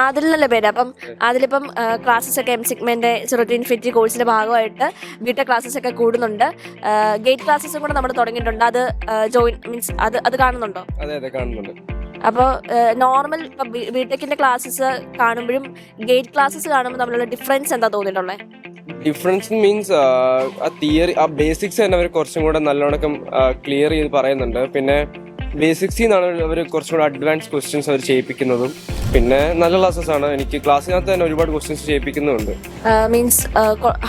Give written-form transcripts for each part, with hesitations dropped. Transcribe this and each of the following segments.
അതിലല്ലേ പേര്. അപ്പം അതിലിപ്പം ക്ലാസ്സസ് ഒക്കെ എംസിഗ്മെന്റെ സീറോ ടു ഇൻഫിനിറ്റി കോഴ്സിന്റെ ഭാഗമായിട്ട് ബിടെക് ക്ലാസ്സസ് ഒക്കെ കൂടുന്നുണ്ട്. ഗേറ്റ് ക്ലാസ്സസും കൂടെ നമ്മൾ തുടങ്ങിയിട്ടുണ്ട്. അത് ജോയിൻ മീൻസ് അത് കാണുന്നുണ്ടോ? അതെ കാണുന്നുണ്ട്. അപ്പോൾ നോർമൽ ഇപ്പം ബിടെക്കിന്റെ ക്ലാസ്സസ് കാണുമ്പോഴും ഗേറ്റ് ക്ലാസ്സസ് കാണുമ്പോൾ തമ്മിലുള്ള ഡിഫറൻസ് എന്താ തോന്നിയിട്ടുള്ളത്? ഡിഫറൻസ് മീൻസ് ആ തിയറി, ആ ബേസിക്സ് തന്നെ അവർ കുറച്ചും കൂടെ നല്ലോണം ക്ലിയർ ചെയ്ത് പറയുന്നുണ്ട്. പിന്നെ ബേസിക്സിൽ നിന്നാണ് അവർ കുറച്ചും കൂടെ അഡ്വാൻസ് ക്വസ്റ്റ്യൻസ് അവർ ചെയ്യിപ്പിക്കുന്നതും. പിന്നെ നല്ല ക്ലാസ്സസ് ആണ്. എനിക്ക് ക്ലാസ്സിനകത്ത് തന്നെ ഒരുപാട് ക്വസ്റ്റ്യൻസ് ചെയ്യിപ്പിക്കുന്നുണ്ട്. മീൻസ്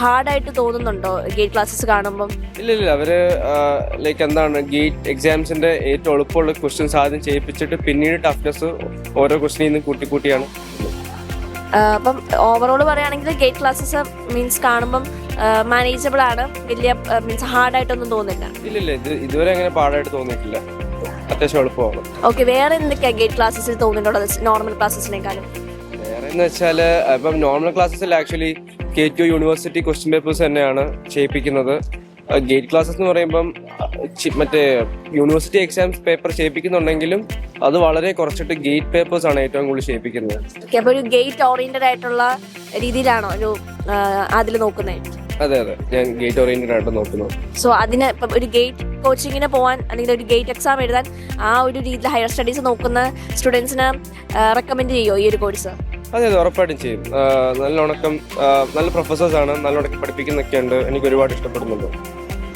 ഹാർഡായിട്ട് തോന്നുന്നുണ്ടോ ഗേറ്റ് ക്ലാസ്സസ് കാണുമ്പോൾ? ഇല്ല, അവര് ലൈക്ക് എന്താണ്, ഗേറ്റ് എക്സാംസിന്റെ ഏറ്റവും എളുപ്പമുള്ള ക്വസ്റ്റ്യൻസ് ആദ്യം ചെയ്യിപ്പിച്ചിട്ട് പിന്നീട് ടഫ്നെസ് ഓരോ ക്വസ്റ്റ്യനിൽ നിന്ന് കൂട്ടിയാണ്. അപ്പം ഓവറോൾ പറയുകയാണെങ്കിൽ ഗേറ്റ് ക്ലാസ്സസ് മീൻസ് കാണുമ്പം മാനേജബിൾ ആണ്, വലിയ മീൻസ് ഹാർഡായിട്ടൊന്നും തോന്നില്ല. ഇല്ല, ഇതുവരെ അങ്ങനെ പാടായിട്ട് തോന്നിയിട്ടില്ല, അത്യാവശ്യം എളുപ്പമാണ്. ഓക്കെ, വേറെ എന്തൊക്കെയാ ഗേറ്റ് ക്ലാസ്സസിൽ തോന്നിയിട്ടുള്ളത് നോർമൽ ക്ലാസ്സസിനേക്കാളും? വേറെ എന്ന് വെച്ചാൽ ഇപ്പം നോർമൽ ക്ലാസ്സസിൽ actually KTU university question papers തന്നെയാണ് ചെയ്യിപ്പിക്കുന്നത്. ഗേറ്റ് ക്ലാസ്സസ് എന്ന് പറയുമ്പം മറ്റേ യൂണിവേഴ്സിറ്റി എക്സാംസ് പേപ്പർ ചെയ്യിപ്പിക്കുന്നുണ്ടെങ്കിലും അത് വളരെ കുറച്ചിട്ട് ഗേറ്റ് പേപ്പേഴ്സ് ആണ് ഏറ്റവും കൂടുതൽ ചെയ്യിപ്പിക്കുന്നത്. അപ്പൊ ഒരു ഗേറ്റ് ഓറിയന്റഡ് ആയിട്ടുള്ള രീതിയിലാണോ ഒരു അതിൽ നോക്കുന്നത്? അതെ, ഞാൻ ഗേറ്റ് ഓറിയന്റഡ് ആയിട്ട് നോക്കുന്നു. സോ അതിന് ഇപ്പം ഒരു ഗേറ്റ് കോച്ചിങ്ങിന് പോകാൻ അല്ലെങ്കിൽ ഒരു ഗേറ്റ് എക്സാം എഴുതാൻ ആ ഒരു രീതിയിൽ ഹയർ സ്റ്റഡീസ് നോക്കുന്ന സ്റ്റുഡൻസിന് റെക്കമെൻഡ് ചെയ്യുമോ ഈ ഒരു കോഴ്സ്? അതെ, ഉറപ്പായിട്ടും ചെയ്യും. നല്ല പ്രൊഫസേഴ്സാണ്, നല്ലോണക്കം പഠിപ്പിക്കുന്നൊക്കെ ഉണ്ട്. എനിക്ക് ഒരുപാട് ഇഷ്ടപ്പെടുന്നുണ്ട്.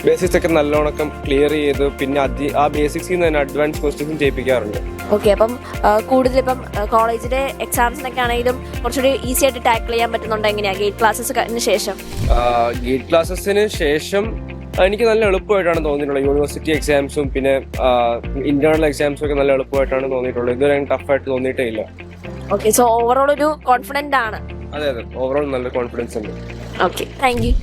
ബേസിക്സ് ഒക്കെ നല്ലോണക്കം ക്ലിയർ ചെയ്ത് പിന്നെ ആ ബേസിക്സിൽ നിന്ന് തന്നെ അഡ്വാൻസ് ക്വസ്റ്റ്യൻസും ചെയ്യിപ്പിക്കാറുണ്ട്. ഓക്കെ, അപ്പം കൂടുതൽ ഇപ്പം കോളേജിലെ എക്സാംസിനൊക്കെ ആണെങ്കിലും കുറച്ചുകൂടി ഈസി ആയിട്ട് ടാക്കിൾ ചെയ്യാൻ പറ്റുന്നുണ്ടോ? എങ്ങനെയാ ഗേറ്റ് ക്ലാസ്സസിന് ശേഷം? ഗേറ്റ് ക്ലാസ്സസിന് ശേഷം എനിക്ക് നല്ല എളുപ്പമായിട്ടാണ് തോന്നിയിട്ടുള്ളത്. യൂണിവേഴ്സിറ്റി എക്സാംസും പിന്നെ ഇന്റേണൽ എക്സാംസും ഒക്കെ നല്ല എളുപ്പമായിട്ടാണ് തോന്നിയിട്ടുള്ളത്. ഇതുവരെ ടഫായിട്ട് തോന്നിയിട്ടേ ഇല്ല. ഓക്കെ, സോ ഓവറോൾ ഒരു കോൺഫിഡന്റ് ആണ്? അതെ, ഓവറോൾ നല്ല കോൺഫിഡൻസ് ഉണ്ട്. Okay, thank you.